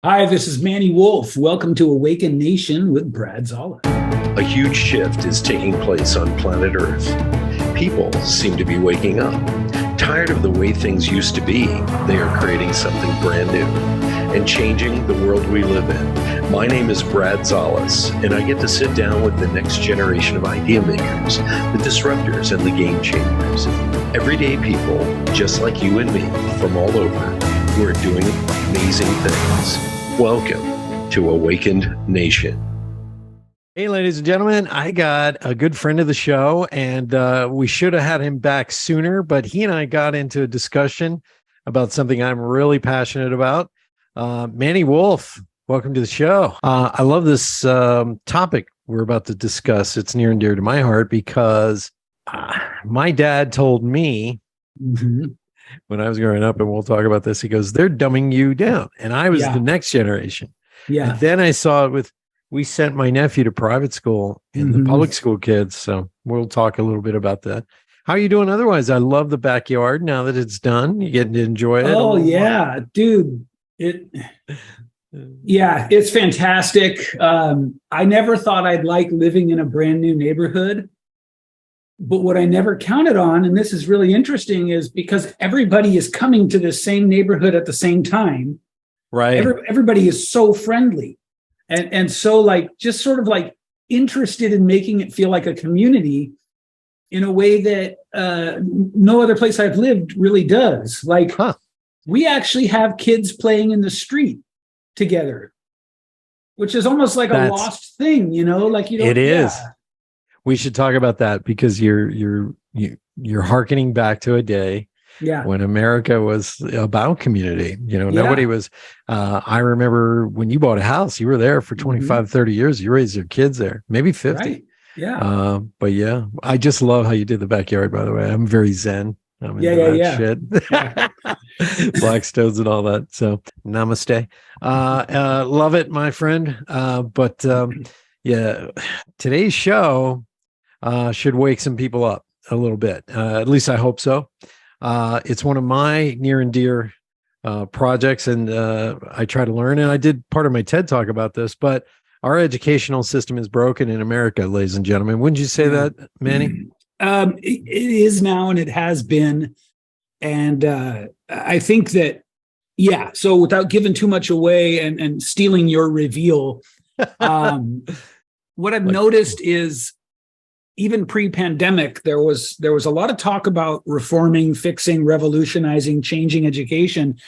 Hi, this is Manny Wolfe. Welcome to Awaken Nation with Brad Zolla. A huge shift is taking place on planet Earth. People seem to be waking up. Tired of the way things used to be, they are creating something brand new and changing the world we live in. My name is Brad Zollas, and I get to sit down with the next generation of idea makers, the disruptors, and the game changers. Everyday people, just like you and me, from all over, who are doing amazing things. Welcome to Awakened Nation. Hey, ladies and gentlemen, I got a good friend of the show, and we should have had him back sooner, but he and I got into a discussion about something I'm really passionate about. Manny Wolfe, welcome to the show. I love this topic we're about to discuss. It's near and dear to my heart because my dad told me when I was growing up, and we'll talk about this, he goes, they're dumbing you down. And I was the next generation. Yeah. And then I saw it with, we sent my nephew to private school and the public school kids. So we'll talk a little bit about that. How are you doing otherwise? I love the backyard now that it's done. You getting to enjoy it? Oh, yeah, dude. It's fantastic. I never thought I'd like living in a brand new neighborhood. But what I never counted on, and this is really interesting, is because everybody is coming to the same neighborhood at the same time. Right. Everybody is so friendly and so just sort of interested in making it feel like a community in a way that no other place I've lived really does. We actually have kids playing in the street together, which is almost like a lost thing, It is. We should talk about that because you're hearkening back to a day when America was about community. Nobody was. I remember when you bought a house, you were there for 25, 30 years. You raised your kids there, maybe 50. Right. Yeah. But yeah, I just love how you did the backyard, by the way. I'm very zen. I'm into that shit. Black stones and all that. So namaste. Love it, my friend. But today's show should wake some people up a little bit. At least I hope so. It's one of my near and dear projects, and I try to learn. And I did part of my TED talk about this, but our educational system is broken in America, ladies and gentlemen. Wouldn't you say that, Manny? It is now, and it has been. And I think that, so without giving too much away and stealing your reveal, what I've noticed is, even pre-pandemic, there was a lot of talk about reforming, fixing, revolutionizing, changing education.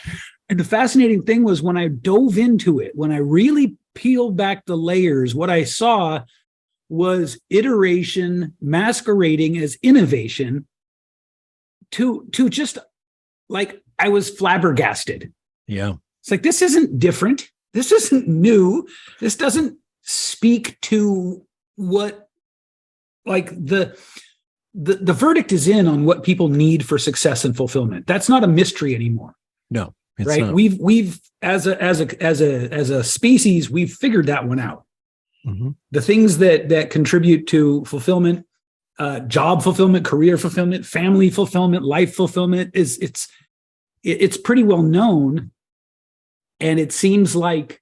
And the fascinating thing was when I dove into it, when I really peeled back the layers, what I saw was iteration masquerading as innovation to just I was flabbergasted. Yeah. It's like, this isn't different. This isn't new. This doesn't speak to what the verdict is in on what people need for success and fulfillment. That's not a mystery anymore. No, it's right. Not. We've as a species, we've figured that one out. The things that contribute to fulfillment, job fulfillment, career fulfillment, family fulfillment, life fulfillment it's pretty well known. And it seems like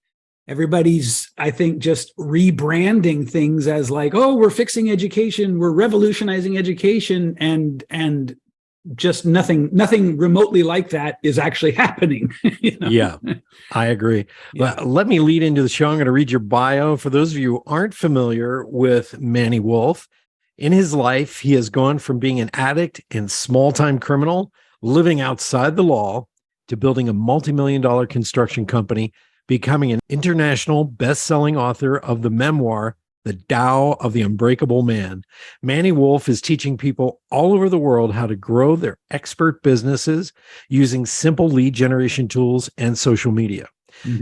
everybody's, I think, just rebranding things as we're fixing education, we're revolutionizing education, and just nothing remotely like that is actually happening. Yeah, I agree. Let me lead into the show. I'm going to read your bio. For those of you who aren't familiar with Manny Wolfe, in his life, he has gone from being an addict and small-time criminal living outside the law to building a multi-million-dollar construction company, becoming an international best-selling author of the memoir, The Tao of the Unbreakable Man. Manny Wolfe is teaching people all over the world how to grow their expert businesses using simple lead generation tools and social media.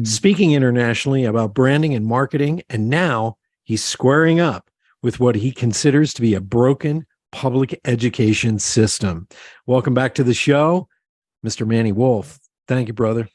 Speaking internationally about branding and marketing, and now he's squaring up with what he considers to be a broken public education system. Welcome back to the show, Mr. Manny Wolfe. Thank you, brother.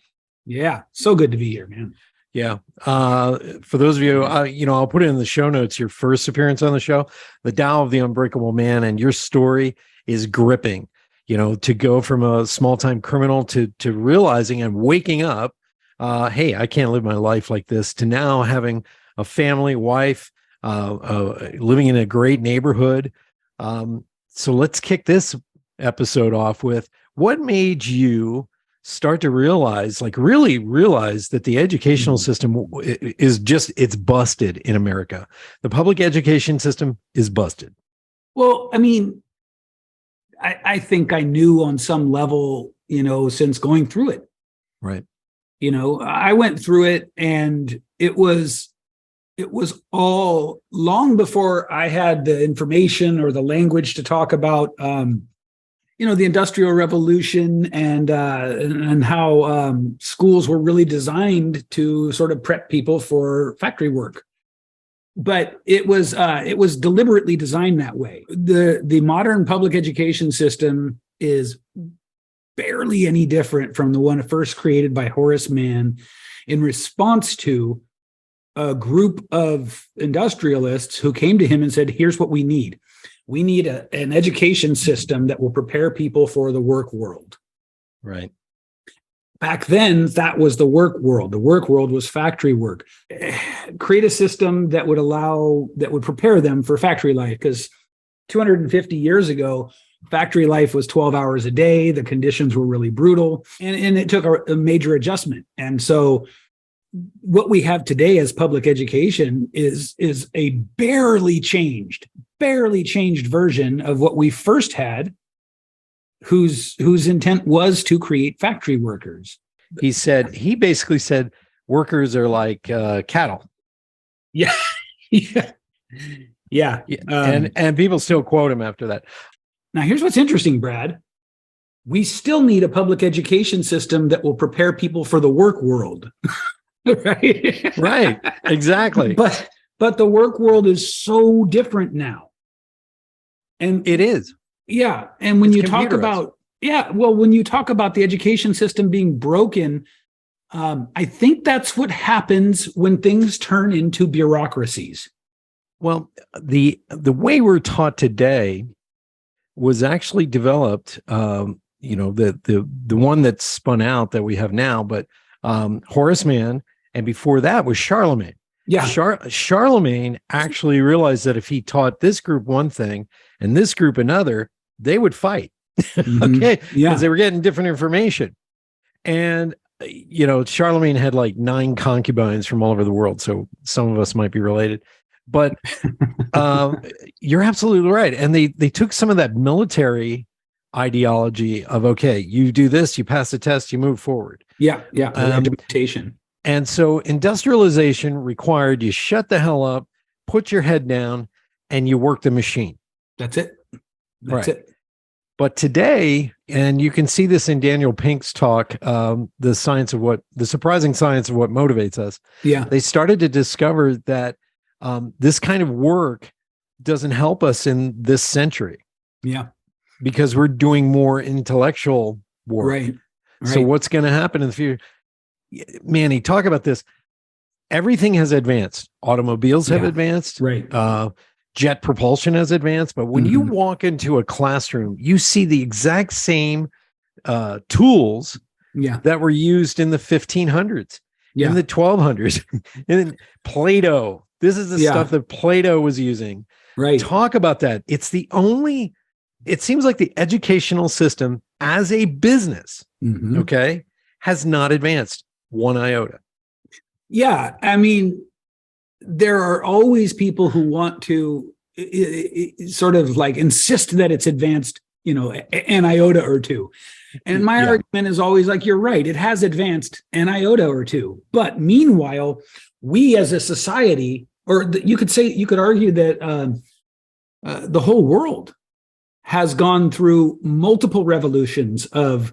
Yeah, so good to be here, man. Yeah. For those of you, I'll put it in the show notes, your first appearance on the show, The Tao of the Unbreakable Man, and your story is gripping, to go from a small-time criminal to realizing and waking up hey, I can't live my life like this, to now having a family, wife, living in a great neighborhood. So let's kick this episode off with, what made you start to realize, like really realize, that the educational system is just, it's busted in America. The public education system is busted. Well, I mean, I think I knew on some level, since going through it. Right. I went through it, and it was all long before I had the information or the language to talk about, the Industrial Revolution and how schools were really designed to sort of prep people for factory work. But it was deliberately designed that way. The modern public education system is barely any different from the one first created by Horace Mann in response to a group of industrialists who came to him and said, here's what we need. We need an education system that will prepare people for the work world. Right. Back then, that was the work world. The work world was factory work. Create a system that would prepare them for factory life, because 250 years ago, factory life was 12 hours a day. The conditions were really brutal, and it took a major adjustment. And so what we have today as public education is a barely changed version of what we first had, whose intent was to create factory workers. He basically said workers are like cattle. Yeah. Yeah. And people still quote him after that. Now, here's what's interesting, Brad. We still need a public education system that will prepare people for the work world. Right? Right. Exactly. But the work world is so different now. And it is. Yeah. And when you talk about, when you talk about the education system being broken, I think that's what happens when things turn into bureaucracies. Well, the way we're taught today was actually developed, the one that's spun out that we have now, but Horace Mann, and before that was Charlemagne. Yeah. Charlemagne actually realized that if he taught this group one thing and this group another, they would fight. Mm-hmm. Okay. Yeah. Because they were getting different information. And, Charlemagne had like 9 concubines from all over the world. So some of us might be related. But you're absolutely right. And they took some of that military ideology of, okay, you do this, you pass the test, you move forward. Yeah. Regimentation. And so industrialization required you shut the hell up, put your head down, and you work the machine. That's it. That's right. it. But today, and you can see this in Daniel Pink's talk, the surprising science of what motivates us. Yeah. They started to discover that this kind of work doesn't help us in this century. Yeah. Because we're doing more intellectual work. Right. So what's going to happen in the future? Manny, talk about this. Everything has advanced. Automobiles have advanced. Right. Jet propulsion has advanced. But when you walk into a classroom, you see the exact same tools that were used in the 1500s, in the 1200s, and Plato. This is the stuff that Plato was using. Right. Talk about that. It seems like the educational system as a business, has not advanced one iota. Yeah. I mean, there are always people who want to sort of like insist that it's advanced, an iota or two. And my argument is always like, you're right, it has advanced an iota or two. But meanwhile, we as a society, you could argue that the whole world has gone through multiple revolutions of,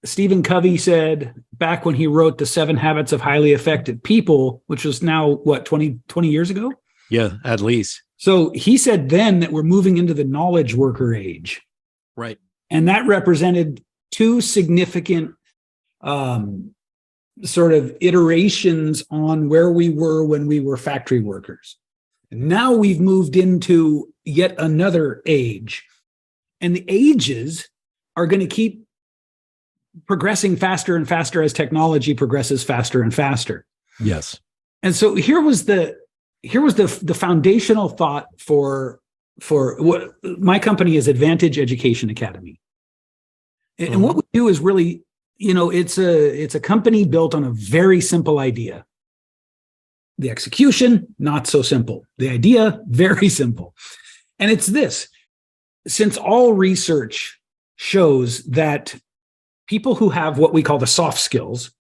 Stephen Covey said back when he wrote The 7 Habits of Highly Effective People, which was now, 20 years ago? Yeah, at least. So he said then that we're moving into the knowledge worker age. Right. And that represented 2 significant sort of iterations on where we were when we were factory workers. Now we've moved into yet another age. And the ages are going to keep progressing faster and faster as technology progresses faster and faster. Yes. And so here was the foundational thought for what my company is, Advantage Education Academy. And what we do is really, it's a company built on a very simple idea. The execution, not so simple. The idea, very simple. And it's this: since all research shows that people who have what we call the soft skills,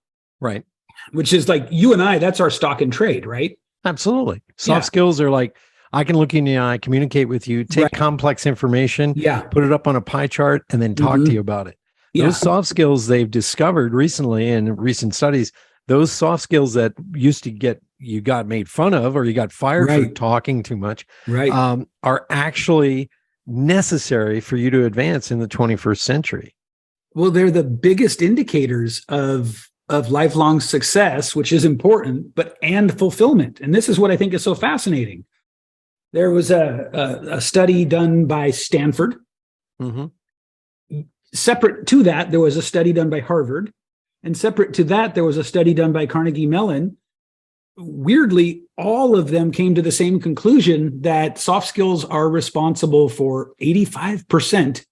right, which is like you and I, that's our stock and trade, right? Absolutely. Soft skills are like, I can look in the eye, communicate with you, take complex information, put it up on a pie chart, and then talk to you about it. Those soft skills they've discovered recently in recent studies, those soft skills that used to you got made fun of or you got fired for talking too much, are actually necessary for you to advance in the 21st century. Well, they're the biggest indicators of lifelong success, which is important, and fulfillment. And this is what I think is so fascinating. There was a study done by Stanford. Separate to that, there was a study done by Harvard. And separate to that, there was a study done by Carnegie Mellon. Weirdly, all of them came to the same conclusion that soft skills are responsible for 85%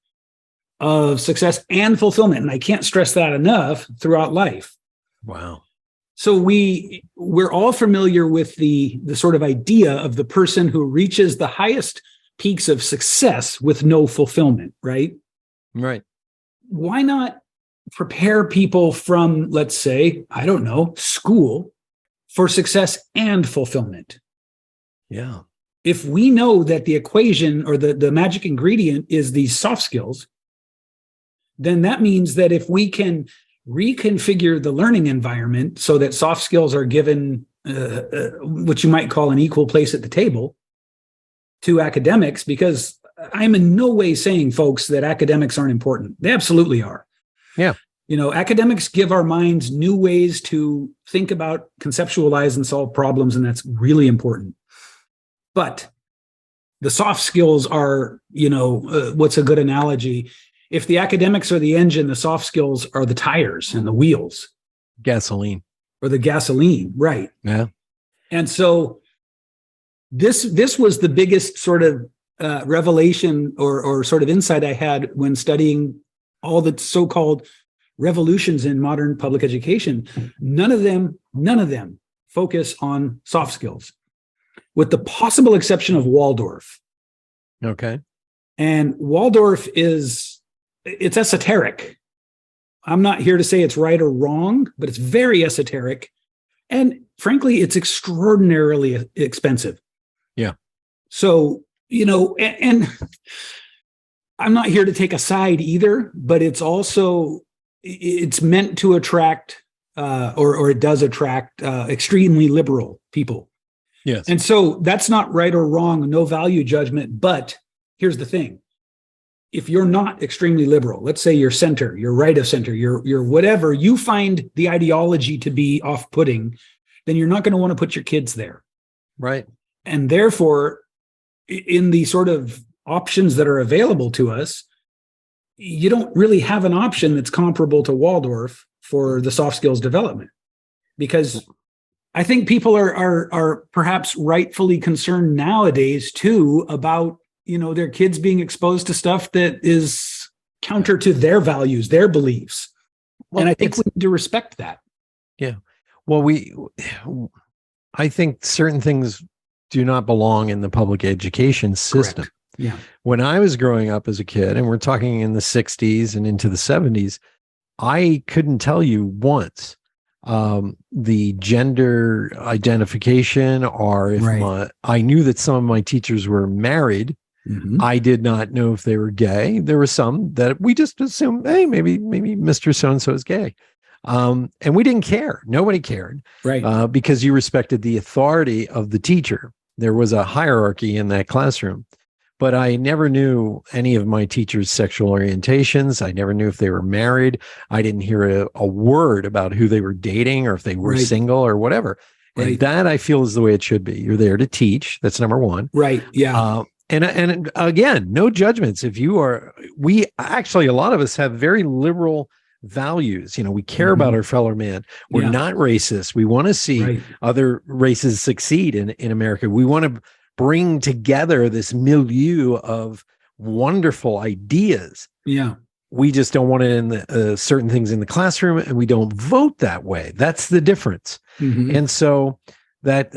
of success and fulfillment. And I can't stress that enough throughout life. Wow. So we're all familiar with the sort of idea of the person who reaches the highest peaks of success with no fulfillment, right? Right. Why not prepare people from, let's say, I don't know, school for success and fulfillment? Yeah. If we know that the equation or the magic ingredient is these soft skills, then that means that if we can reconfigure the learning environment so that soft skills are given what you might call an equal place at the table to academics, because I'm in no way saying, folks, that academics aren't important. They absolutely are. Yeah. Academics give our minds new ways to think about, conceptualize, and solve problems, and that's really important. But the soft skills are, what's a good analogy? If the academics are the engine, the soft skills are the tires and the wheels. Gasoline. Or the gasoline, right. Yeah. And so this was the biggest sort of revelation or sort of insight I had when studying all the so-called revolutions in modern public education. None of them focus on soft skills, with the possible exception of Waldorf. Okay. And Waldorf it's esoteric. I'm not here to say it's right or wrong, but it's very esoteric. And frankly, it's extraordinarily expensive. Yeah. So, and I'm not here to take a side either, but it's meant to attract, or it does attract extremely liberal people. Yes. And so that's not right or wrong, no value judgment. But here's the thing. If you're not extremely liberal, let's say you're center, you're right of center, you're whatever, you find the ideology to be off-putting, then you're not going to want to put your kids there. Right. And therefore, in the sort of options that are available to us, you don't really have an option that's comparable to Waldorf for the soft skills development. Because I think people are perhaps rightfully concerned nowadays too about their kids being exposed to stuff that is counter to their values, their beliefs. Well, and I think we need to respect that. Yeah. Well, I think certain things do not belong in the public education system. Correct. Yeah. When I was growing up as a kid, and we're talking in the 60s and into the 70s, I couldn't tell you once the gender identification, or if I knew that some of my teachers were married. Mm-hmm. I did not know if they were gay. There were some that we just assumed, hey, maybe Mr. So-and-so is gay. And we didn't care. Nobody cared. Right. Because you respected the authority of the teacher. There was a hierarchy in that classroom. But I never knew any of my teachers' sexual orientations. I never knew if they were married. I didn't hear a word about who they were dating or if they were single or whatever. Right. And that I feel is the way it should be. You're there to teach. That's number one. Right. Yeah. And again, no judgments. A lot of us have very liberal values. We care about our fellow man. We're not racist. We want to see other races succeed in America. We want to bring together this milieu of wonderful ideas. Yeah. We just don't want it in the certain things in the classroom, and we don't vote that way. That's the difference. And so that,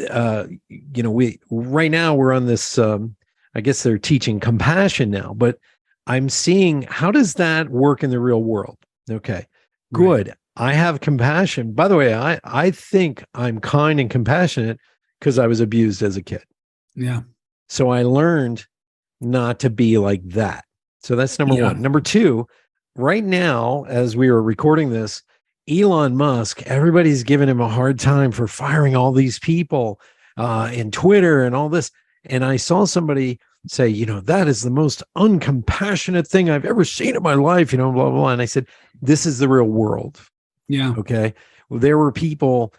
we right now we're on this, I guess they're teaching compassion now, but I'm seeing, how does that work in the real world? Okay, good. Right. I have compassion. By the way, I think I'm kind and compassionate because I was abused as a kid. Yeah. So I learned not to be like that. So that's number one. Number two, right now, as we are recording this, Elon Musk, everybody's giving him a hard time for firing all these people in Twitter and all this. And I saw somebody say, that is the most uncompassionate thing I've ever seen in my life, blah, blah, blah. And I said, this is the real world. Yeah. Okay. Well, there were people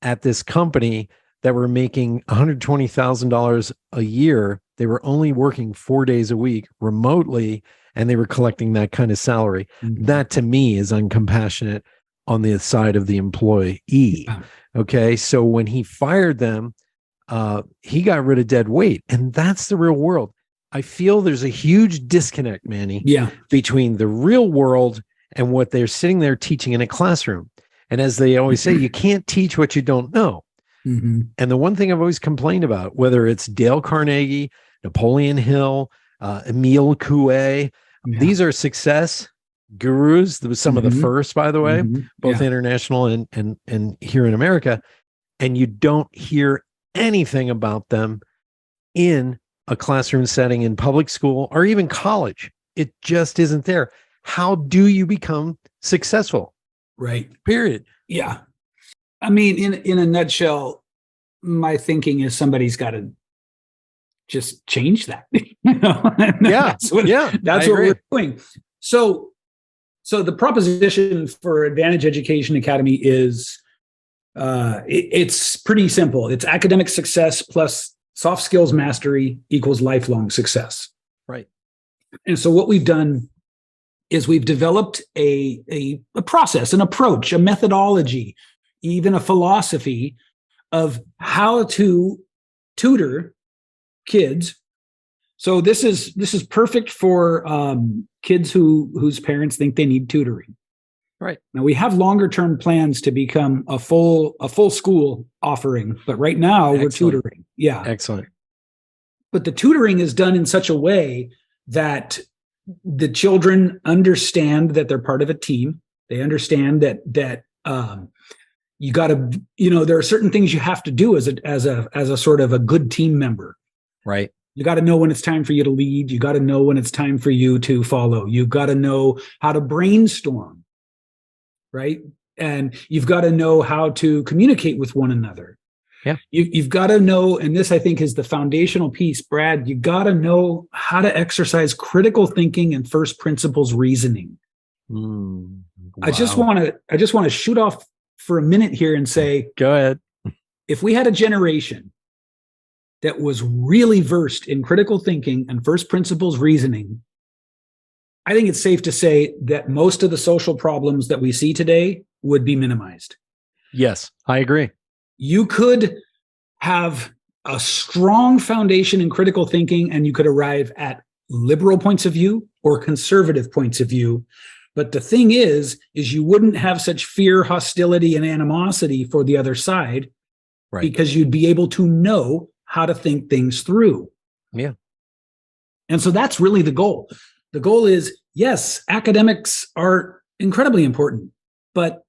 at this company that were making $120,000 a year. They were only working 4 days a week remotely, and they were collecting that kind of salary. That to me is uncompassionate on the side of the employee. Okay. So when he fired them, he got rid of dead weight, and that's the real world. I feel there's a huge disconnect, Manny, between the real world and what they're sitting there teaching in a classroom. And as they always say, you can't teach what you don't know. And the one thing I've always complained about, whether it's Dale Carnegie, Napoleon Hill, Emile Coué, these are success gurus. There was some of the first, by the way, both international and here in America. And you don't hear anything about them in a classroom setting in public school or even college. It just isn't there. How do you become successful? Right. Period. Yeah. I mean, in a nutshell, my thinking is somebody's got to just change that. That's what we're doing. So the proposition for Advantage Education Academy is it's pretty simple. It's academic success plus soft skills mastery equals lifelong success. Right. And so what we've done is we've developed a process, an approach, a methodology, even a philosophy of how to tutor kids. So this is perfect for kids whose parents think they need tutoring. Right. Now we have longer term plans to become a full school offering, but right now we're tutoring. Yeah. Excellent. But the tutoring is done in such a way that the children understand that they're part of a team. They understand that you got to, there are certain things you have to do as a sort of a good team member. Right. You got to know when it's time for you to lead. You got to know when it's time for you to follow. You've got to know how to brainstorm. Right. And you've got to know how to communicate with one another. Yeah. You've got to know, and this I think is the foundational piece, Brad, you got to know how to exercise critical thinking and first principles reasoning. Wow. I just want to shoot off for a minute here and say, go ahead. If we had a generation that was really versed in critical thinking and first principles reasoning, I think it's safe to say that most of the social problems that we see today would be minimized. Yes, I agree. You could have a strong foundation in critical thinking, and you could arrive at liberal points of view or conservative points of view. But the thing is you wouldn't have such fear, hostility, and animosity for the other side, right? Because you'd be able to know how to think things through. Yeah. And so that's really the goal. The goal is, yes, academics are incredibly important, but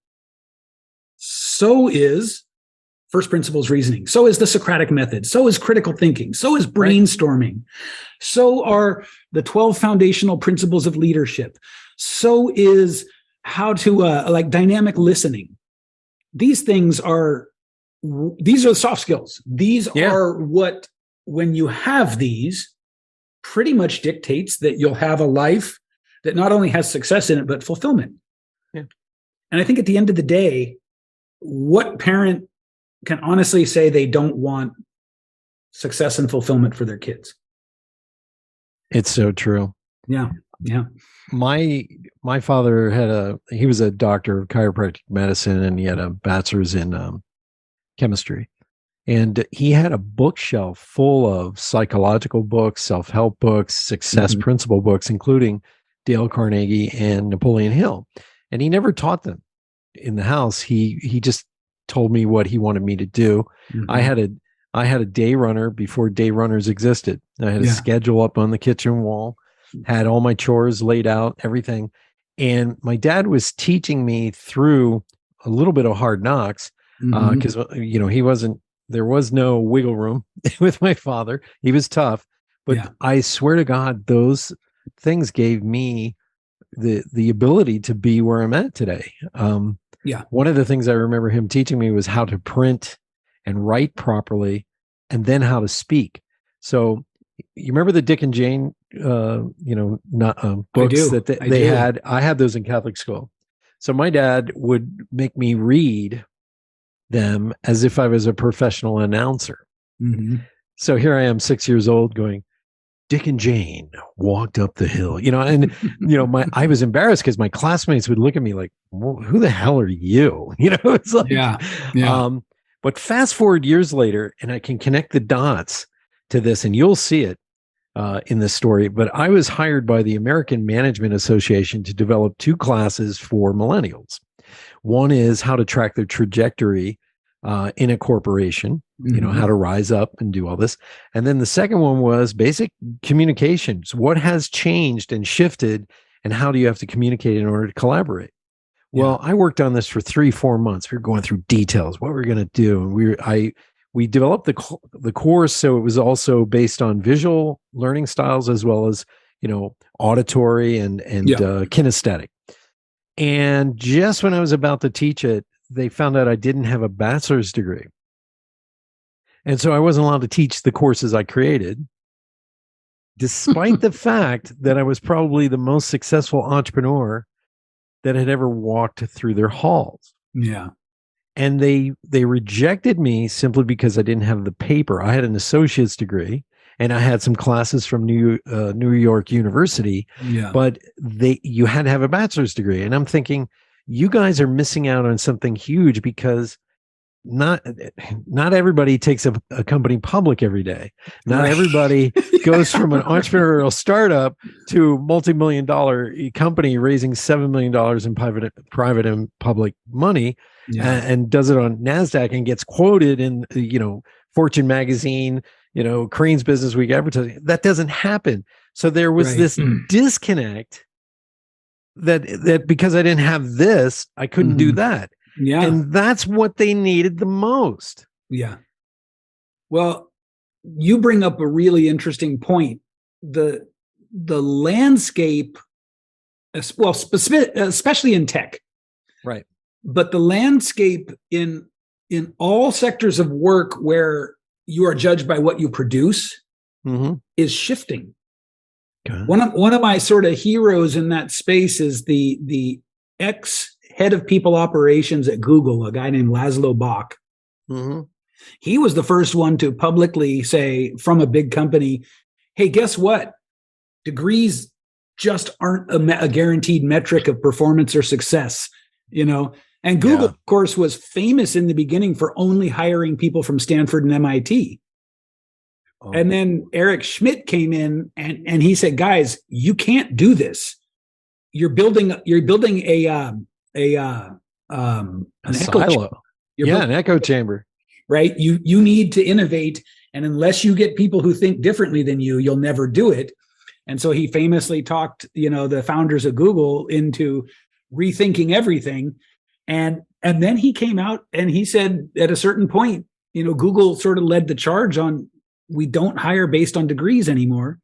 so is first principles reasoning. So is the Socratic method. So is critical thinking. So is brainstorming. Right. So are the 12 foundational principles of leadership. So is how to dynamic listening. These are soft skills. These are what, when you have these, pretty much dictates that you'll have a life that not only has success in it, but fulfillment. Yeah. And I think at the end of the day, what parent can honestly say they don't want success and fulfillment for their kids? It's so true. Yeah. Yeah. My father he was a doctor of chiropractic medicine, and he had a bachelor's in chemistry. And he had a bookshelf full of psychological books, self-help books, success principle books, including Dale Carnegie and Napoleon Hill. And he never taught them in the house. He just told me what he wanted me to do. I had a day runner before day runners existed. I had a schedule up on the kitchen wall, had all my chores laid out, everything. And my dad was teaching me through a little bit of hard knocks because there was no wiggle room with my father. He was tough, but I swear to God, those things gave me the ability to be where I'm at today. One of the things I remember him teaching me was how to print and write properly, and then how to speak. So you remember the Dick and Jane, books that they had? I had those in Catholic school. So my dad would make me read them as if I was a professional announcer. So here I am, 6 years old, going, Dick and Jane walked up the hill, and I was embarrassed because my classmates would look at me like, well, who the hell are you? It's like, but fast forward years later, and I can connect the dots to this, and you'll see it in this story. But I was hired by the American Management Association to develop 2 classes for millennials. One is how to track their trajectory in a corporation, how to rise up and do all this. And then the second one was basic communications. What has changed and shifted, and how do you have to communicate in order to collaborate? Well, I worked on this for 3-4 months. We were going through details, what we're going to do. And we developed the course. So it was also based on visual learning styles, as well as, auditory and kinesthetic. And just when I was about to teach it, they found out I didn't have a bachelor's degree. And so I wasn't allowed to teach the courses I created, despite the fact that I was probably the most successful entrepreneur that had ever walked through their halls. Yeah. And they rejected me simply because I didn't have the paper. I had an associate's degree, and I had some classes from New York University, but you had to have a bachelor's degree. And I'm thinking, you guys are missing out on something huge, because not everybody takes a company public every day. Not everybody goes from an entrepreneurial startup to multi-million-dollar company raising $7 million in private and public money, and does it on NASDAQ and gets quoted in Fortune magazine, Crane's Business Week advertising. That doesn't happen. So there was this disconnect that because I didn't have this, I couldn't do that. Yeah. And that's what they needed the most. Yeah. Well, you bring up a really interesting point. The landscape, well, especially in tech. Right. But the landscape in all sectors of work where you are judged by what you produce is shifting. Okay. One of my sort of heroes in that space is the ex-head of people operations at Google, a guy named Laszlo Bock. He was the first one to publicly say from a big company, hey, guess what? Degrees just aren't a guaranteed metric of performance or success, And Google, of course, was famous in the beginning for only hiring people from Stanford and MIT. Oh. And then Eric Schmidt came in and he said, guys, you can't do this. You're building an silo. An echo chamber. Right. You need to innovate. And unless you get people who think differently than you, you'll never do it. And so he famously talked, the founders of Google into rethinking everything. And then he came out and he said at a certain point, Google sort of led the charge on, we don't hire based on degrees anymore,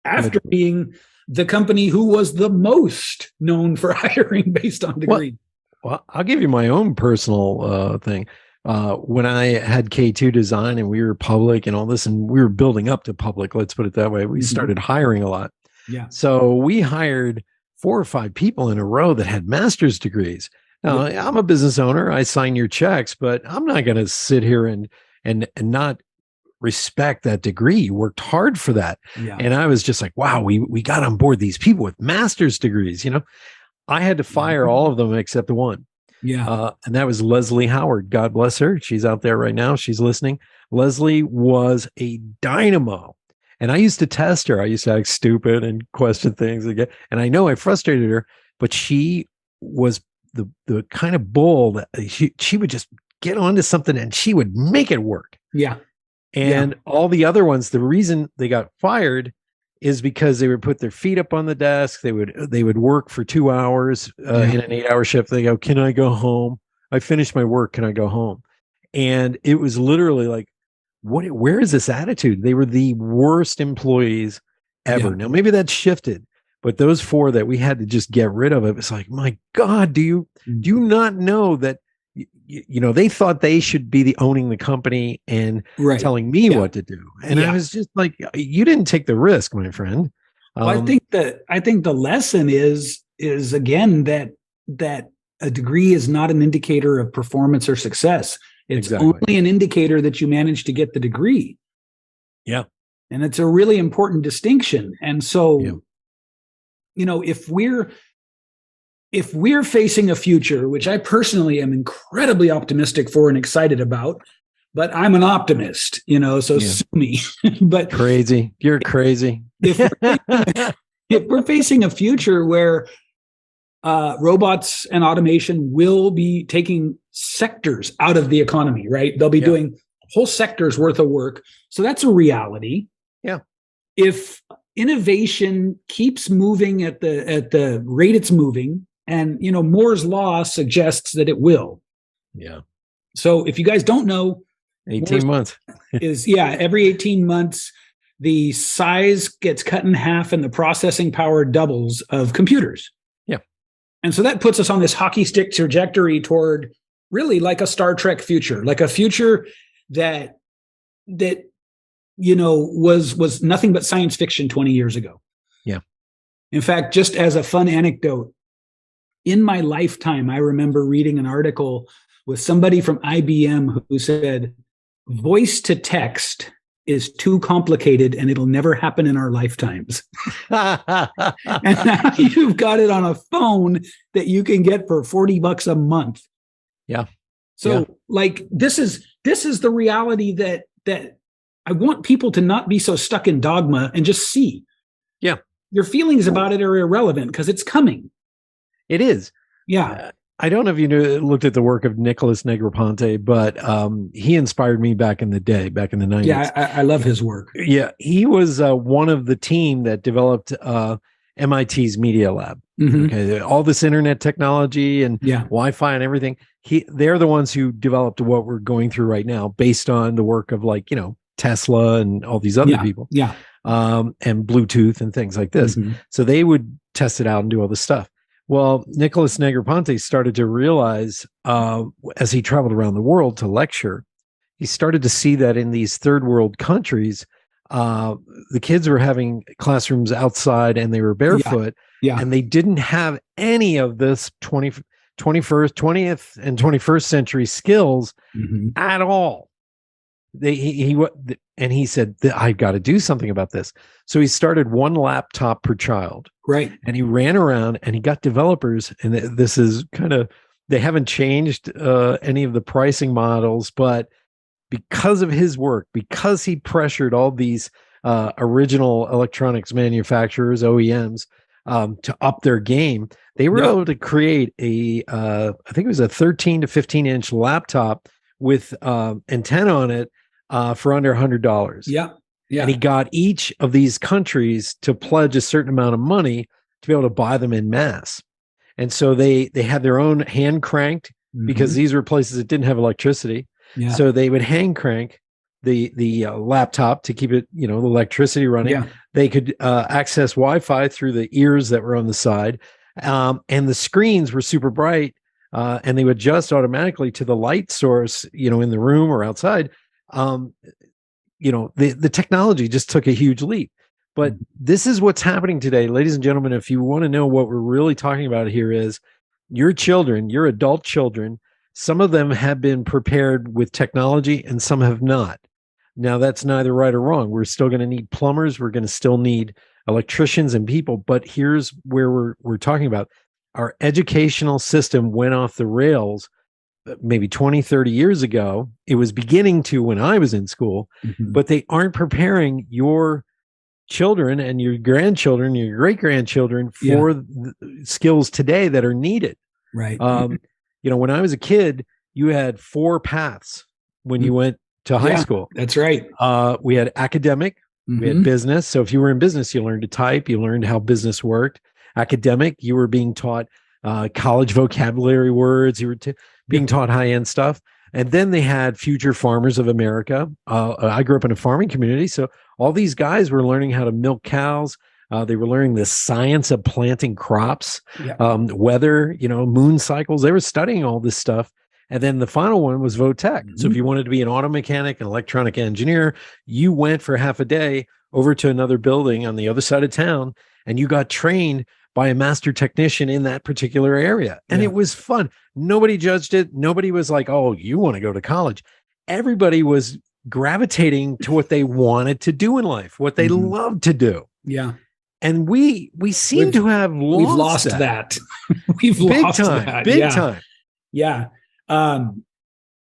after being the company who was the most known for hiring based on degrees. Well, I'll give you my own personal thing. When I had K2 Design and we were public and all this, and we were building up to public, let's put it that way, we started hiring a lot. Yeah. So we hired 4 or 5 people in a row that had master's degrees. Now, I'm a business owner. I sign your checks, but I'm not going to sit here and not respect that degree. You worked hard for that. Yeah. And I was just like, wow, we got on board these people with master's degrees. I had to fire all of them except the one. Yeah. And that was Leslie Howard. God bless her. She's out there right now. She's listening. Leslie was a dynamo. And I used to test her. I used to act stupid and question things again. And I know I frustrated her, but she was the kind of bull that she would just get onto something and she would make it work. Yeah. And all the other ones, the reason they got fired is because they would put their feet up on the desk. They would work for 2 hours in an 8-hour shift. They go, "Can I go home? I finished my work. Can I go home?" And it was literally like, where is this attitude? They were the worst employees ever. Yeah. Now, maybe that shifted, but those 4 that we had to just get rid of, it was like, my God, do you not know that, they thought they should be the owning the company and telling me what to do. And I was just like, you didn't take the risk, my friend. Well, I think the lesson is again, that a degree is not an indicator of performance or success. It's only an indicator that you managed to get the degree. Yeah. And it's a really important distinction. And so, if we're facing a future, which I personally am incredibly optimistic for and excited about, but I'm an optimist, so sue me. But crazy. You're crazy. If we're facing a future where robots and automation will be taking sectors out of the economy, right? They'll be doing whole sectors worth of work. So that's a reality. Yeah. If innovation keeps moving at the rate it's moving, and Moore's law suggests that it will. Yeah. So if you guys don't know, 18 months is every 18 months the size gets cut in half and the processing power doubles of computers. Yeah. And so that puts us on this hockey stick trajectory toward really like a Star Trek future, like a future that was nothing but science fiction 20 years ago. Yeah. In fact, just as a fun anecdote, in my lifetime, I remember reading an article with somebody from IBM who said, voice to text is too complicated and it'll never happen in our lifetimes. And now you've got it on a phone that you can get for $40 a month. Yeah. So this is the reality that I want people to not be so stuck in dogma and just see. Yeah. Your feelings about it are irrelevant because it's coming. It is. Yeah. I don't know if you looked at the work of Nicholas Negroponte, but he inspired me back in the day, back in the 90s. Yeah, I love his work. Yeah, he was one of the team that developed MIT's Media Lab. Mm-hmm. Okay, all this internet technology and Wi-Fi and everything. They're the ones who developed what we're going through right now, based on the work of Tesla and all these other people. Yeah, and Bluetooth and things like this. Mm-hmm. So they would test it out and do all this stuff. Well, Nicholas Negroponte started to realize, as he traveled around the world to lecture, he started to see that in these third world countries, the kids were having classrooms outside and they were barefoot, and they didn't have any of this 20th and 21st century skills at all. He said, I've got to do something about this. So he started one laptop per child. Right. And he ran around and he got developers. And this is they haven't changed any of the pricing models, but because of his work, because he pressured all these original electronics manufacturers, OEMs, to up their game, they were able to create I think it was a 13 to 15 inch laptop with antenna on it for under $100. Yeah. Yeah. And he got each of these countries to pledge a certain amount of money to be able to buy them in mass. And so they had their own hand cranked, because these were places that didn't have electricity. Yeah. So they would hand crank the laptop to keep it, the electricity running. Yeah. They could access Wi-Fi through the ears that were on the side. And the screens were super bright, and they would adjust automatically to the light source, in the room or outside. The technology just took a huge leap. But this is what's happening today, ladies and gentlemen. If you want to know what we're really talking about here, is your children, your adult children, some of them have been prepared with technology and some have not. Now, that's neither right or wrong. We're still going to need plumbers. We're going to still need electricians and people. But here's where we're talking about. Our educational system went off the rails maybe 20, 30 years ago. It was beginning to when I was in school, but they aren't preparing your children and your grandchildren, your great-grandchildren for the skills today that are needed. Right. When I was a kid, you had 4 paths when you went to high school. That's right. We had academic, we had business. So if you were in business, you learned to type, you learned how business worked. Academic, you were being taught college vocabulary words, you were being taught high-end stuff. And then they had Future Farmers of America. I grew up in a farming community, so all these guys were learning how to milk cows. They were learning the science of planting crops, weather, moon cycles. They were studying all this stuff. And then the final one was VOTech. So if you wanted to be an auto mechanic, an electronic engineer, you went for half a day over to another building on the other side of town, and you got trained by a master technician in that particular area. And it was fun. Nobody judged it. Nobody was like, oh, you want to go to college. Everybody was gravitating to what they wanted to do in life, what they loved to do. Yeah. And we seem to have lost that. We've lost that. Big time. Yeah.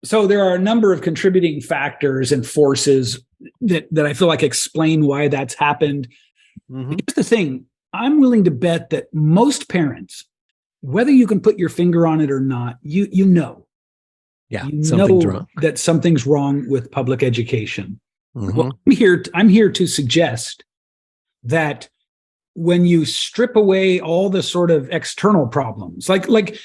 So there are a number of contributing factors and forces that I feel like explain why that's happened. Here's the thing. I'm willing to bet that most parents, whether you can put your finger on it or not, you know. Yeah, something's wrong. That something's wrong with public education. Well, I'm here to suggest that when you strip away all the sort of external problems, like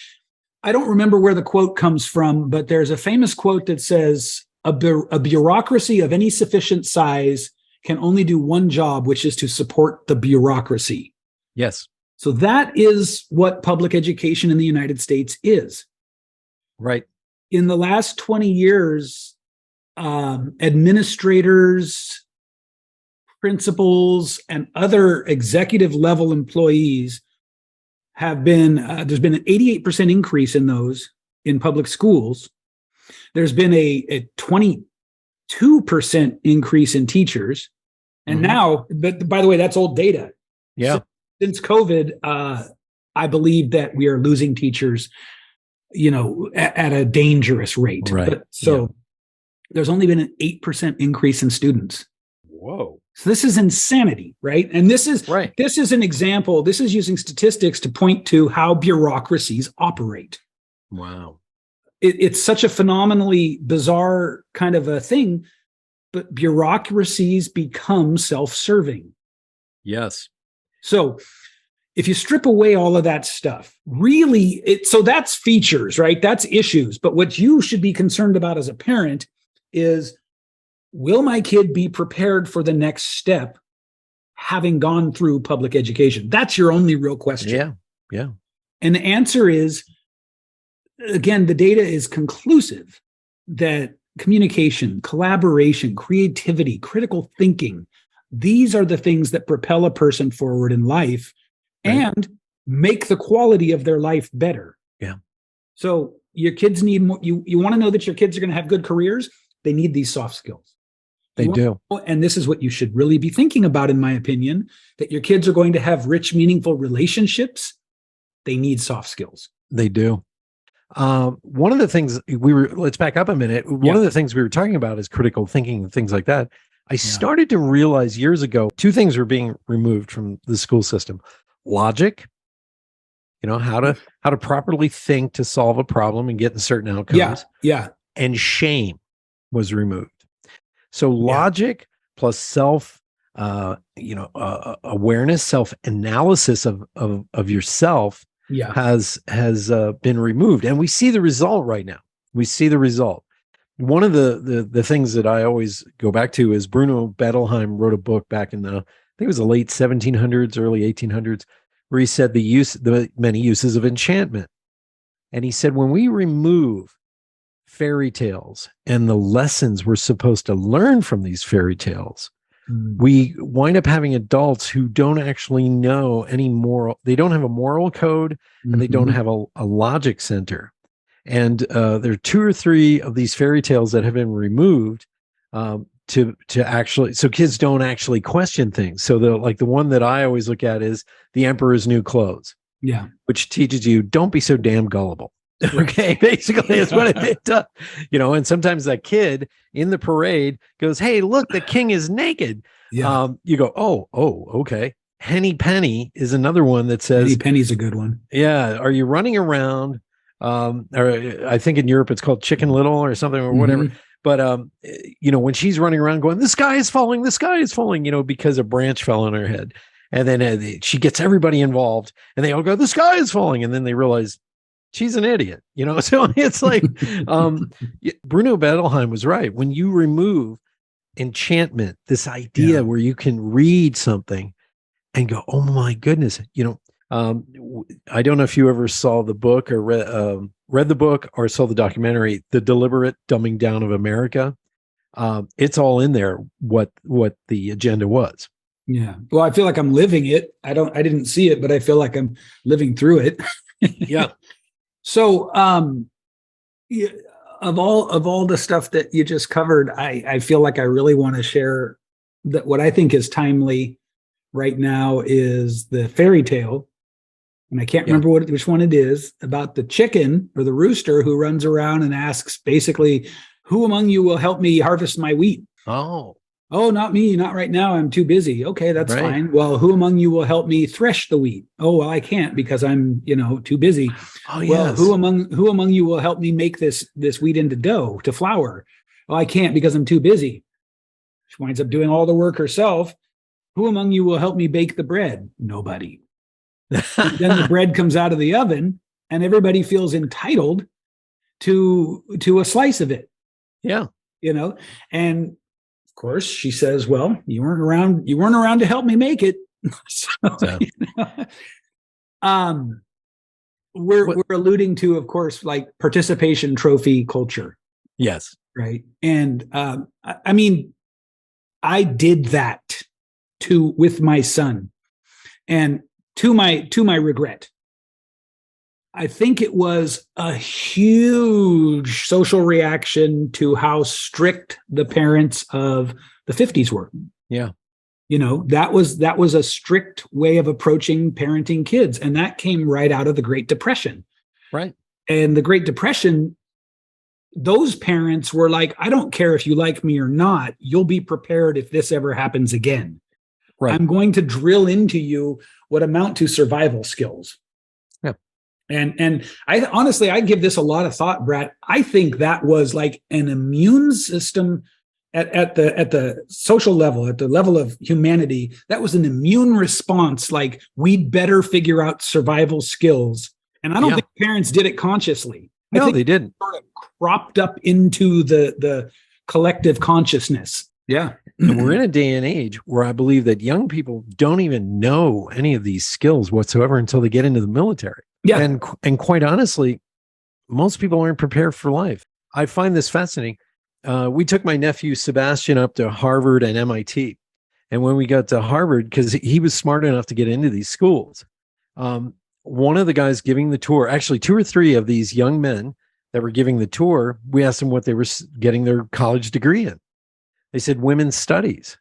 I don't remember where the quote comes from, but there's a famous quote that says, a bureaucracy of any sufficient size can only do one job, which is to support the bureaucracy. Yes. So that is what public education in the United States is. Right. In the last 20 years, administrators, principals, and other executive level employees have been, there's been an 88% increase in those in public schools. There's been a 22% increase in teachers. And now, but by the way, that's old data. Yeah. Since COVID, I believe that we are losing teachers, at a dangerous rate. Right. There's only been an 8% increase in students. Whoa. So this is insanity, right? And this is an example. This is using statistics to point to how bureaucracies operate. Wow. It's such a phenomenally bizarre kind of a thing, but bureaucracies become self-serving. Yes. So if you strip away all of that stuff, really, so that's features, right? That's issues. But what you should be concerned about as a parent is, will my kid be prepared for the next step having gone through public education? That's your only real question. Yeah. Yeah. And the answer is, again, the data is conclusive that communication, collaboration, creativity, critical thinking, these are the things that propel a person forward in life and make the quality of their life better. Yeah. So your kids need more. You want to know that your kids are going to have good careers? They need these soft skills. They do. And this is what you should really be thinking about, in my opinion, that your kids are going to have rich, meaningful relationships. They need soft skills. They do. One of the things let's back up a minute. One of the things we were talking about is critical thinking and things like that. I started to realize years ago, 2 things were being removed from the school system: logic, how to properly think to solve a problem and get in certain outcomes. Yeah. And shame was removed. So logic plus self, awareness, self-analysis of yourself has been removed. And we see the result right now. We see the result. One of the things that I always go back to is Bruno Bettelheim wrote a book back in I think it was the late 1700s, early 1800s, where he said the many uses of enchantment. And he said, when we remove fairy tales and the lessons we're supposed to learn from these fairy tales, we wind up having adults who don't actually know any moral, they don't have a moral code, and they don't have a logic center. And there are 2 or 3 of these fairy tales that have been removed to actually, so kids don't actually question things. So the one that I always look at is The Emperor's New Clothes. Yeah. Which teaches you, don't be so damn gullible. Okay. Basically it's what it does, and sometimes that kid in the parade goes, "Hey, look, the king is naked." Yeah. You go, oh, okay. Henny Penny is another one that says, Henny Penny's a good one. Yeah. Are you running around? Or I think in Europe it's called Chicken Little or something or whatever. But, when she's running around going, the sky is falling, because a branch fell on her head. And then she gets everybody involved and they all go, the sky is falling. And then they realize she's an idiot, So it's like, Bruno Bettelheim was right. When you remove enchantment, this idea where you can read something and go, oh my goodness, I don't know if you ever saw the book or read the book or saw the documentary, The Deliberate Dumbing Down of America. It's all in there, what the agenda was. Yeah. Well, I feel like I'm living it. I didn't see it, but I feel like I'm living through it. Yeah. So, of all the stuff that you just covered, I feel like I really want to share that what I think is timely right now is the fairy tale. And I can't remember which one it is, about the chicken or the rooster who runs around and asks basically, who among you will help me harvest my wheat? Oh, not me, not right now. I'm too busy. Okay, that's fine. Well, who among you will help me thresh the wheat? Oh, well, I can't because I'm, too busy. Oh, well, yes. who among you will help me make this wheat into dough, to flour? Well, I can't because I'm too busy. She winds up doing all the work herself. Who among you will help me bake the bread? Nobody. Then the bread comes out of the oven and everybody feels entitled to a slice of it. Yeah. And of course she says, well, you weren't around to help me make it. We're alluding to, of course, like participation trophy culture. Yes. Right. And I mean, I did that with my son, and to my regret, I think it was a huge social reaction to how strict the parents of the 50s were. Yeah. That was a strict way of approaching parenting kids. And that came right out of the Great Depression. Right. And the Great Depression, those parents were like, I don't care if you like me or not, you'll be prepared if this ever happens again. Right. I'm going to drill into you what amount to survival skills. Yeah. And I give this a lot of thought, Brad. I think that was like an immune system at the social level, at the level of humanity. That was an immune response. Like, we'd better figure out survival skills. And I don't think parents did it consciously. I think they didn't. Sort of cropped up into the collective consciousness. Yeah. And we're in a day and age where I believe that young people don't even know any of these skills whatsoever until they get into the military. Yeah. And quite honestly, most people aren't prepared for life. I find this fascinating. We took my nephew Sebastian up to Harvard and MIT. And when we got to Harvard, because he was smart enough to get into these schools, one of the guys giving the tour, actually 2 or 3 of these young men that were giving the tour, we asked them what they were getting their college degree in. They said women's studies.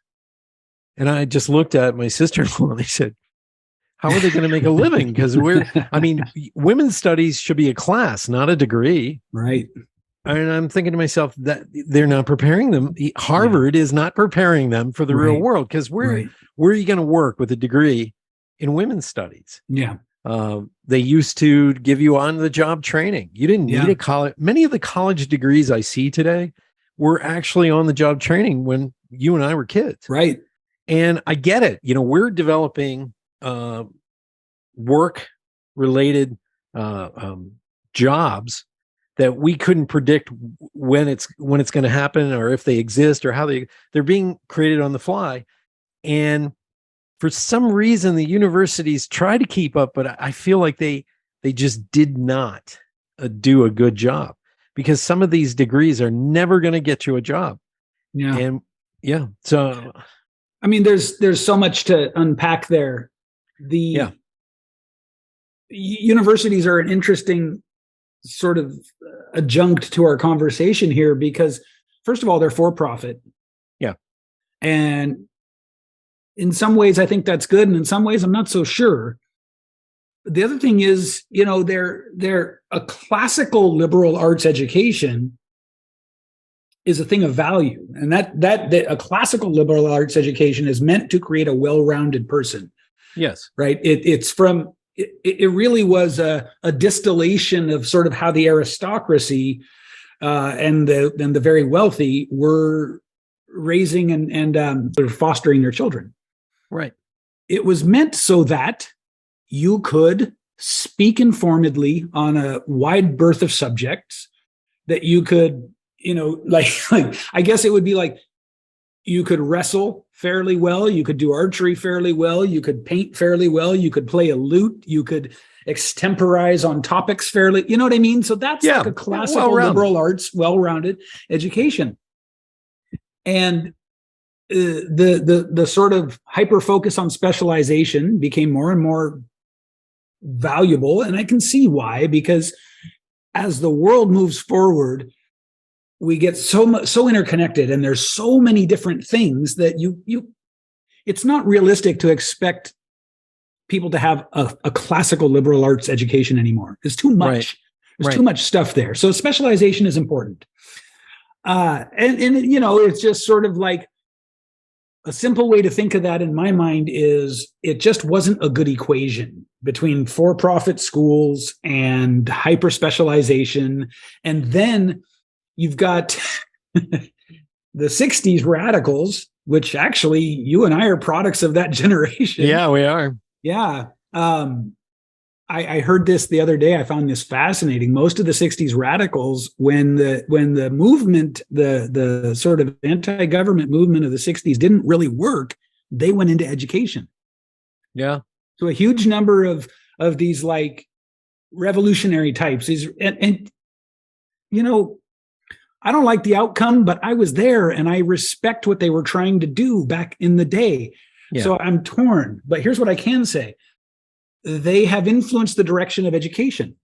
And I just looked at my sister-in-law and they said, how are they going to make a living? Because women's studies should be a class, not a degree. Right. And I'm thinking to myself that they're not preparing them. Harvard is not preparing them for the real world. Because where are you going to work with a degree in women's studies? Yeah. They used to give you on-the-job training. You didn't need a college. Many of the college degrees I see today were actually on-the-job training when you and I were kids. Right. And I get it. We're developing work-related jobs that we couldn't predict when it's going to happen, or if they exist, or how they're being created on the fly. And for some reason, the universities try to keep up, but I feel like they just did not do a good job, because some of these degrees are never going to get you a job. Yeah. And so I mean, there's so much to unpack there. Universities are an interesting sort of adjunct to our conversation here, because first of all, they're for profit. And in some ways, I think that's good. And in some ways, I'm not so sure. The other thing is, they're a classical liberal arts education is a thing of value. And that a classical liberal arts education is meant to create a well-rounded person. Yes. Right. It really was a distillation of sort of how the aristocracy and the very wealthy were raising and sort of fostering their children. Right. It was meant so that you could speak informedly on a wide berth of subjects, that you could, like I guess it would be like you could wrestle fairly well, you could do archery fairly well, you could paint fairly well, you could play a lute, you could extemporize on topics fairly, you know what I mean? So that's like a classical liberal arts, well-rounded education. And the sort of hyper focus on specialization became more and more valuable. And I can see why, because as the world moves forward, we get so interconnected, and there's so many different things that it's not realistic to expect people to have a classical liberal arts education anymore. There's too much. Right. There's too much stuff there. So specialization is important. And it's just sort of like a simple way to think of that in my mind is it just wasn't a good equation between for-profit schools and hyper specialization. And then you've got the 60s radicals, which actually you and I are products of that generation. Yeah, we are. Yeah. I heard this the other day. I found this fascinating. Most of the 60s radicals, when the movement, the sort of anti-government movement of the 60s didn't really work, they went into education. Yeah. So a huge number of these like revolutionary types, and I don't like the outcome, but I was there and I respect what they were trying to do back in the day. Yeah. So I'm torn, but here's what I can say. They have influenced the direction of education.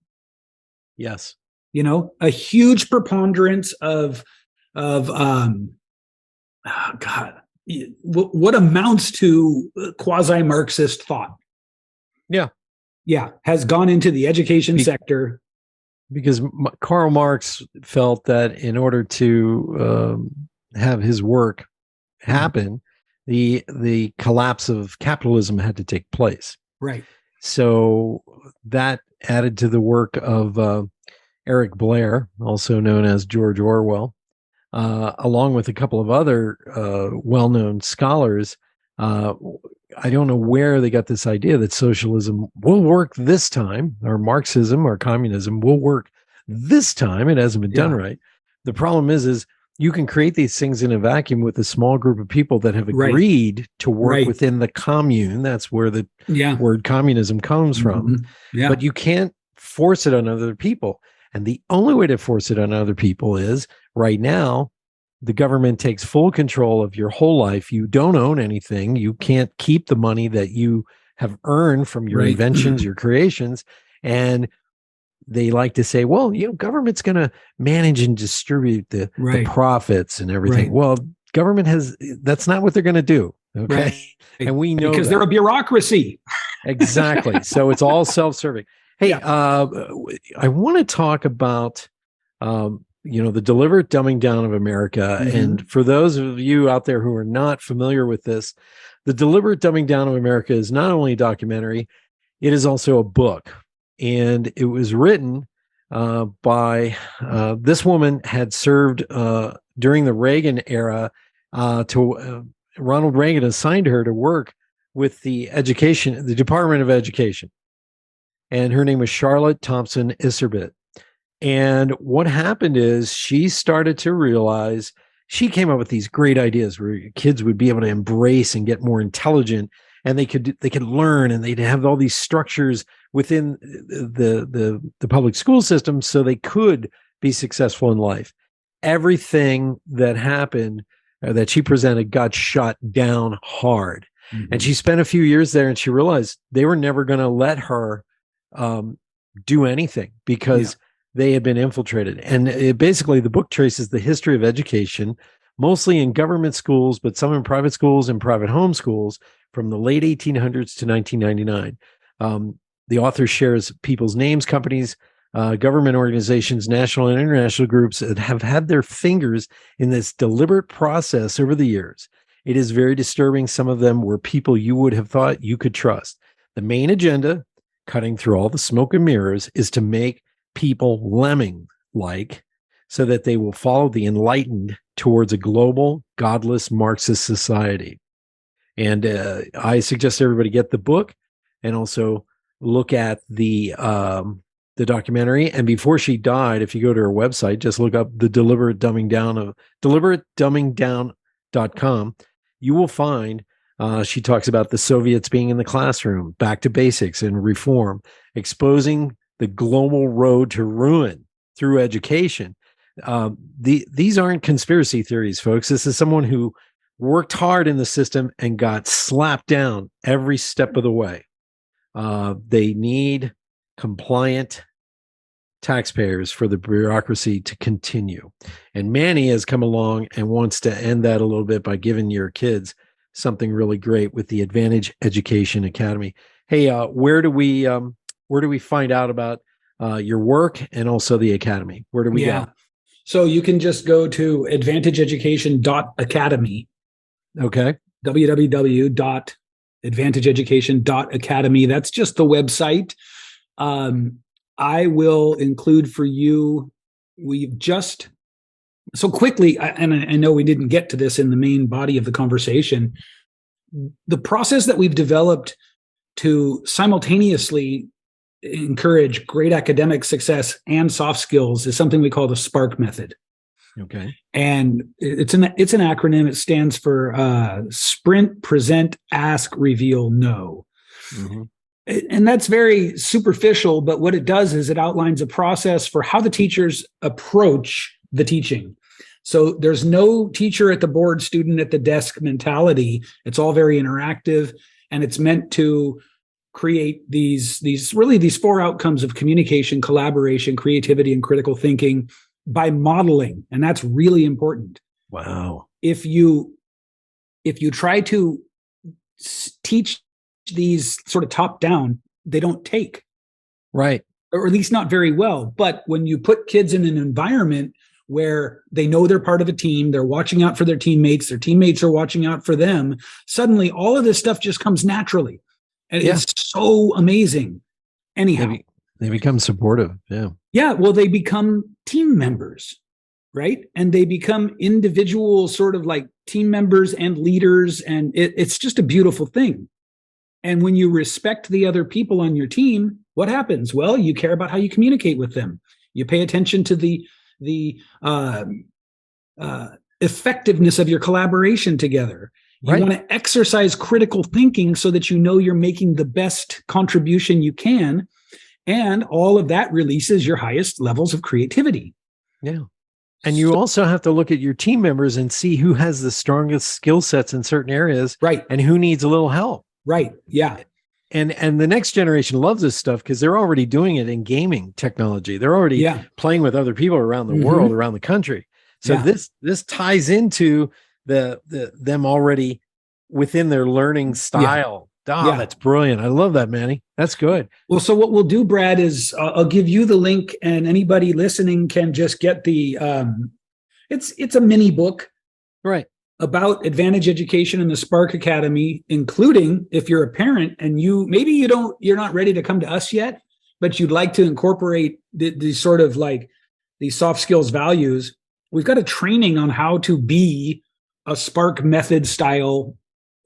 Yes. A huge preponderance of what amounts to quasi-Marxist thought. Yeah. Yeah. Has gone into the education sector. Because Karl Marx felt that in order to have his work happen, the collapse of capitalism had to take place. Right. So that added to the work of Eric Blair, also known as George Orwell, along with a couple of other well-known scholars. I don't know where they got this idea that socialism will work this time, or Marxism or communism will work this time. It hasn't been done right. The problem is you can create these things in a vacuum with a small group of people that have agreed to work within the commune. That's where the word communism comes from. Yeah. But you can't force it on other people. And the only way to force it on other people is right now, the government takes full control of your whole life. You don't own anything. You can't keep the money that you have earned from your inventions, your creations. And they like to say, well, government's going to manage and distribute the profits and everything. Well, government that's not what they're going to do. Okay. And we know because they're a bureaucracy. Exactly. So it's all self-serving. Hey, I want to talk about, the deliberate dumbing down of America. Mm-hmm. And for those of you out there who are not familiar with this, the deliberate dumbing down of America is not only a documentary, it is also a book. And it was written by this woman had served during the Reagan era Ronald Reagan assigned her to work with the Department of Education. And her name was Charlotte Thompson Isserbit. And what happened is she started to realize she came up with these great ideas where kids would be able to embrace and get more intelligent, and they could learn, and they'd have all these structures within the public school system so they could be successful in life. Everything that happened that she presented got shot down hard. Mm-hmm. And she spent a few years there, and she realized they were never going to let her do anything because they had been infiltrated. And basically the book traces the history of education, mostly in government schools, but some in private schools and private home schools from the late 1800s to 1999. The author shares people's names, companies, government organizations, national and international groups that have had their fingers in this deliberate process over the years. It is very disturbing. Some of them were people you would have thought you could trust. The main agenda, cutting through all the smoke and mirrors, is to make people lemming-like so that they will follow the enlightened towards a global, godless Marxist society. And I suggest everybody get the book and also look at the documentary. And before she died, if you go to her website, just look up the deliberate dumbing down of deliberatedumbingdown.com. You will find she talks about the Soviets being in the classroom, back to basics and reform, exposing the global road to ruin through education. These aren't conspiracy theories, folks. This is someone who worked hard in the system and got slapped down every step of the way. They need compliant taxpayers for the bureaucracy to continue. And Manny has come along and wants to end that a little bit by giving your kids something really great with the Advantage Education Academy. Hey, where do we find out about your work and also the Academy? Where do we go? So you can just go to advantageeducation.academy. Okay. www.advantageeducation.academy. That's just the website. I will include for you, so quickly, and I know we didn't get to this in the main body of the conversation, the process that we've developed to simultaneously encourage great academic success and soft skills is something we call the SPARK method. Okay. And it's an acronym. It stands for Sprint, Present, Ask, Reveal, Know. Mm-hmm. And that's very superficial, but what it does is it outlines a process for how the teachers approach the teaching. So there's no teacher at the board, student at the desk mentality. It's all very interactive, and it's meant to create these four outcomes of communication, collaboration, creativity, and critical thinking by modeling. And that's really important. Wow. If you try to teach these sort of top down, they don't take. Right. Or at least not very well. But when you put kids in an environment where they know they're part of a team, they're watching out for their teammates are watching out for them, suddenly all of this stuff just comes naturally. And it's so amazing. Anyhow. They become supportive. Yeah. Yeah. Well, they become team members, right? And they become individual sort of like team members and leaders. And it's just a beautiful thing. And when you respect the other people on your team, what happens? Well, you care about how you communicate with them. You pay attention to the effectiveness of your collaboration together. You want to exercise critical thinking so that you know you're making the best contribution you can. And all of that releases your highest levels of creativity. Yeah. And you also have to look at your team members and see who has the strongest skill sets in certain areas, right? And who needs a little help. Right. Yeah. And the next generation loves this stuff because they're already doing it in gaming technology. They're already playing with other people around the world, around the country. So this ties into them already within their learning style. That's brilliant. I love that, Manny. That's good. Well, so what we'll do, Brad, is I'll give you the link, and anybody listening can just get the it's a mini book, right, about Advantage Education and the Spark Academy, including if you're a parent and you're not ready to come to us yet, but you'd like to incorporate these sort of like these soft skills values. We've got a training on how to be a Spark method style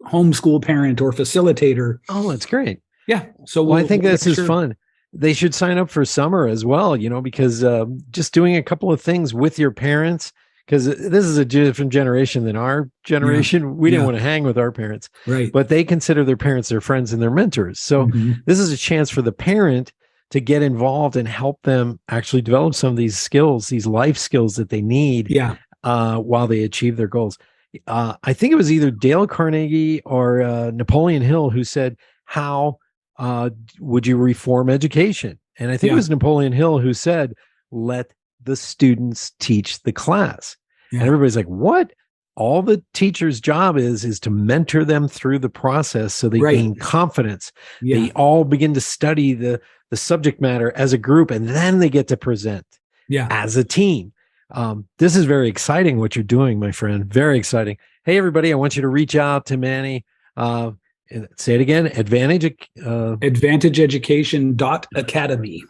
homeschool parent or facilitator. Oh, that's great. Yeah. So I think this is fun. They should sign up for summer as well, because just doing a couple of things with your parents, because this is a different generation than our generation. Yeah. We didn't want to hang with our parents, right? But they consider their parents their friends and their mentors. So this is a chance for the parent to get involved and help them actually develop some of these skills, these life skills that they need while they achieve their goals. I think it was either Dale Carnegie or Napoleon Hill who said, how would you reform education? And I think it was Napoleon Hill who said, let the students teach the class. And everybody's like, what? all the teacher's job is to mentor them through the process so they gain confidence. Yeah. They all begin to study the subject matter as a group, and then they get to present as a team. This is very exciting what you're doing, my friend. Very exciting. Hey, everybody, I want you to reach out to Manny. Say it again, advantageeducation.academy.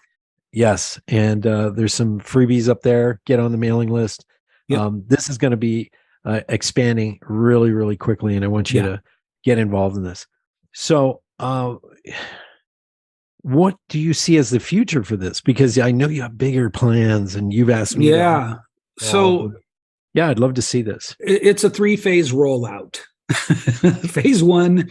Yes. And there's some freebies up there. Get on the mailing list. Yep. This is going to be expanding really, really quickly. And I want you to get involved in this. So what do you see as the future for this? Because I know you have bigger plans and you've asked me. So I'd love to see this. It's a 3-phase rollout. Phase 1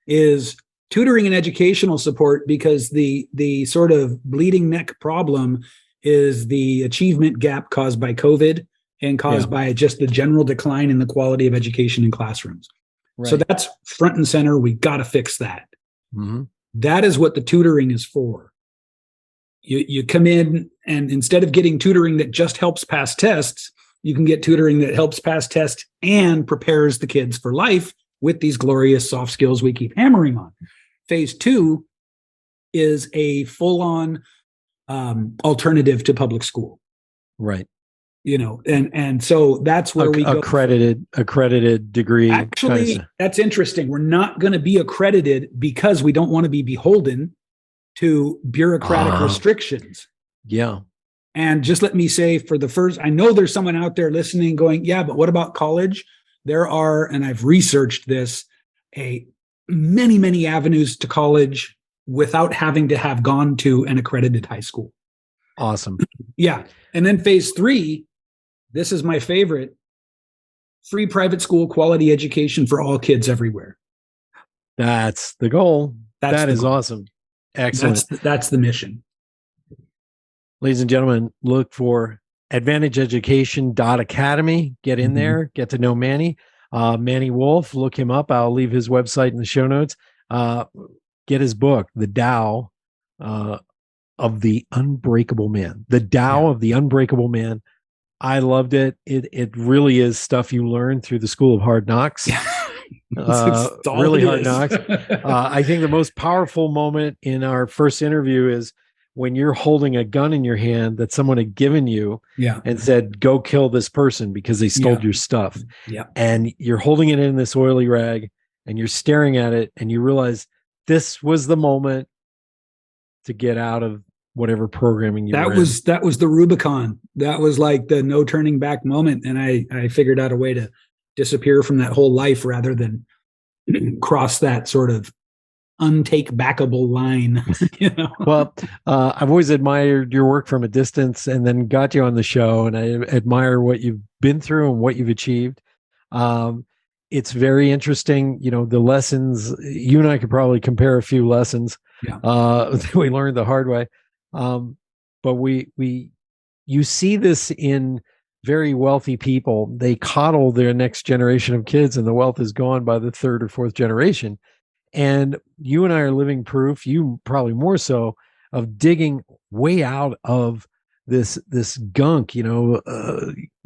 is tutoring and educational support, because the sort of bleeding neck problem is the achievement gap caused by COVID and caused by just the general decline in the quality of education in classrooms. Right. So that's front and center. We got to fix that. Mm-hmm. That is what the tutoring is for. You come in, and instead of getting tutoring that just helps pass tests, you can get tutoring that helps pass tests and prepares the kids for life with these glorious soft skills we keep hammering on. Phase 2 is a full-on alternative to public school. Right. And so that's where we go. Accredited degree. Actually, that's interesting. We're not going to be accredited because we don't want to be beholden to bureaucratic restrictions. Yeah. And just let me say, I know there's someone out there listening going, yeah, but what about college? There are, and I've researched this, many, many avenues to college without having to have gone to an accredited high school. Awesome. Yeah. And then phase 3, this is my favorite: free private school quality education for all kids everywhere. That's the goal. That is awesome. Excellent. That's the mission. Ladies and gentlemen, look for advantageeducation.academy. Get in there, get to know Manny. Manny Wolfe, look him up. I'll leave his website in the show notes. Get his book, The Tao of the Unbreakable Man. The Tao of the Unbreakable Man. I loved it. It really is stuff you learn through the School of Hard Knocks. Really hard knocks. I think the most powerful moment in our first interview is when you're holding a gun in your hand that someone had given you and said, go kill this person because they stole your stuff. Yeah. And you're holding it in this oily rag and you're staring at it and you realize this was the moment to get out of whatever programming you were in. That was the Rubicon. That was like the no turning back moment. And I figured out a way to disappear from that whole life rather than cross that sort of untake backable line. Well, I've always admired your work from a distance and then got you on the show, and I admire what you've been through and what you've achieved. It's very interesting. The lessons, you and I could probably compare a few lessons that we learned the hard way. But you see this in very wealthy people. They coddle their next generation of kids and the wealth is gone by the 3rd or 4th generation. And you and I are living proof, you probably more so, of digging way out of this gunk,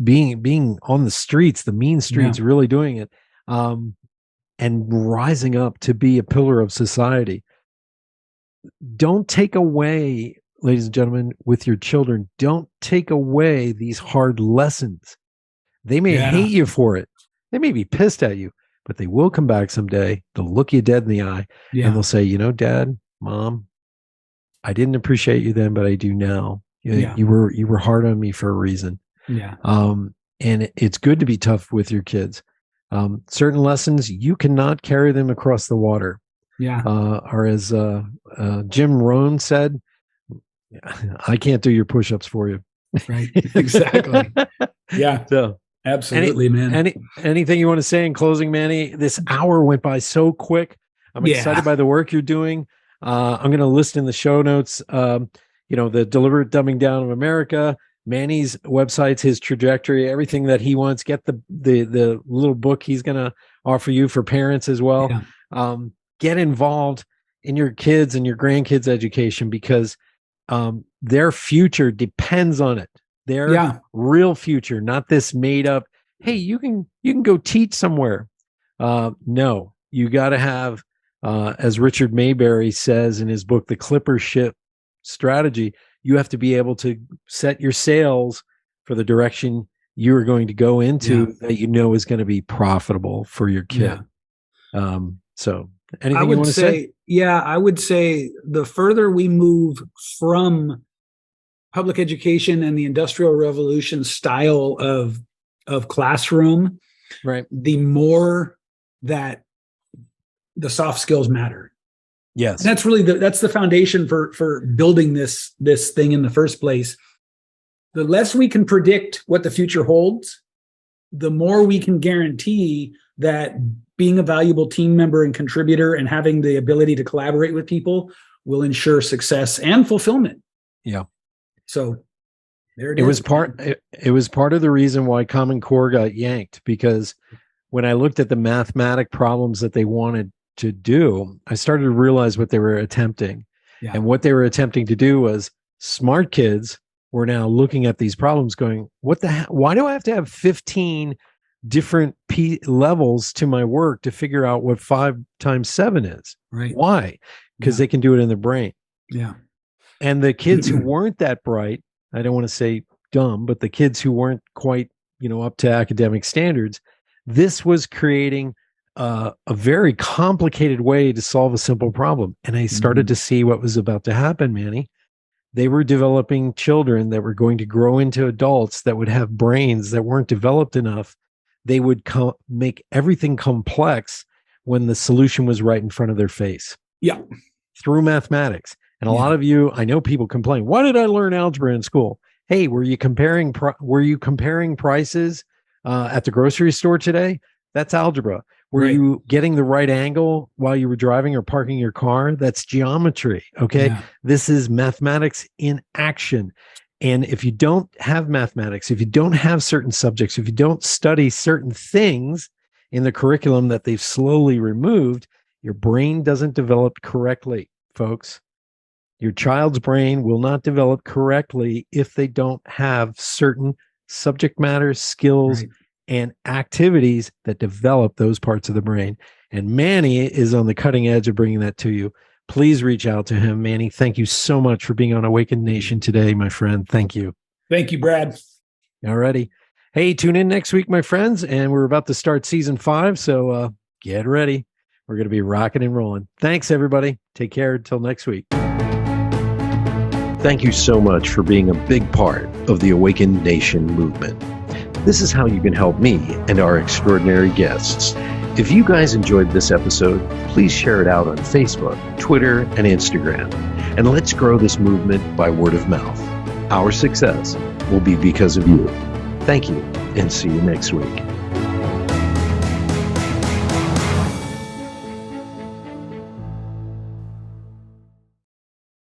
being on the streets, the mean streets, really doing it, and rising up to be a pillar of society. Don't take away, ladies and gentlemen, with your children, don't take away these hard lessons. They may hate you for it. They may be pissed at you, but they will come back someday. They'll look you dead in the eye and they'll say, Dad, Mom, I didn't appreciate you then, but I do now. You were hard on me for a reason. Yeah. And it's good to be tough with your kids. Certain lessons, you cannot carry them across the water. Yeah. Or as Jim Rohn said, I can't do your push-ups for you. Right. Exactly. Yeah. So absolutely, man. Anything you want to say in closing, Manny? This hour went by so quick. I'm excited by the work you're doing. I'm going to list in the show notes, the Deliberate Dumbing Down of America, Manny's websites, his trajectory, everything that he wants. Get the little book he's going to offer you for parents as well. Yeah. Get involved in your kids and your grandkids' education because their future depends on it. Their real future, not this made up hey, you can go teach somewhere. No, you got to have, as Richard Mayberry says in his book, The Clipper Ship Strategy, you have to be able to set your sails for the direction you're going to go into that you know is going to be profitable for your kid. So anything you want to say? Yeah, I would say the further we move from public education and the Industrial Revolution style of classroom, right, the more that the soft skills matter. Yes. And that's really that's the foundation for building this thing in the first place. The less we can predict what the future holds, the more we can guarantee that being a valuable team member and contributor and having the ability to collaborate with people will ensure success and fulfillment. Yeah. So there it was part of the reason why Common Core got yanked, because when I looked at the mathematic problems that they wanted to do, I started to realize what they were attempting. Yeah. And what they were attempting to do was smart kids were now looking at these problems going, what the hell? Why do I have to have 15 different levels to my work to figure out what 5 times 7 is? Right. Why? Because they can do it in their brain. Yeah. And the kids who weren't that bright, I don't want to say dumb, but the kids who weren't quite, up to academic standards, this was creating a very complicated way to solve a simple problem. And I started to see what was about to happen, Manny. They were developing children that were going to grow into adults that would have brains that weren't developed enough. They would make everything complex when the solution was right in front of their face. Yeah. Through mathematics. And a lot of you, I know people complain, why did I learn algebra in school? Hey, were you comparing prices at the grocery store today? That's algebra. Were you getting the right angle while you were driving or parking your car? That's geometry. Okay. Yeah. This is mathematics in action. And if you don't have mathematics, if you don't have certain subjects, if you don't study certain things in the curriculum that they've slowly removed, your brain doesn't develop correctly, folks. Your child's brain will not develop correctly if they don't have certain subject matter, skills, and activities that develop those parts of the brain. And Manny is on the cutting edge of bringing that to you. Please reach out to him. Manny, thank you so much for being on Awakened Nation today, my friend. Thank you. Thank you, Brad. All righty. Hey, tune in next week, my friends. And we're about to start season 5. So get ready. We're going to be rocking and rolling. Thanks, everybody. Take care until next week. Thank you so much for being a big part of the Awakened Nation movement. This is how you can help me and our extraordinary guests. If you guys enjoyed this episode, please share it out on Facebook, Twitter, and Instagram. And let's grow this movement by word of mouth. Our success will be because of you. Thank you, and see you next week.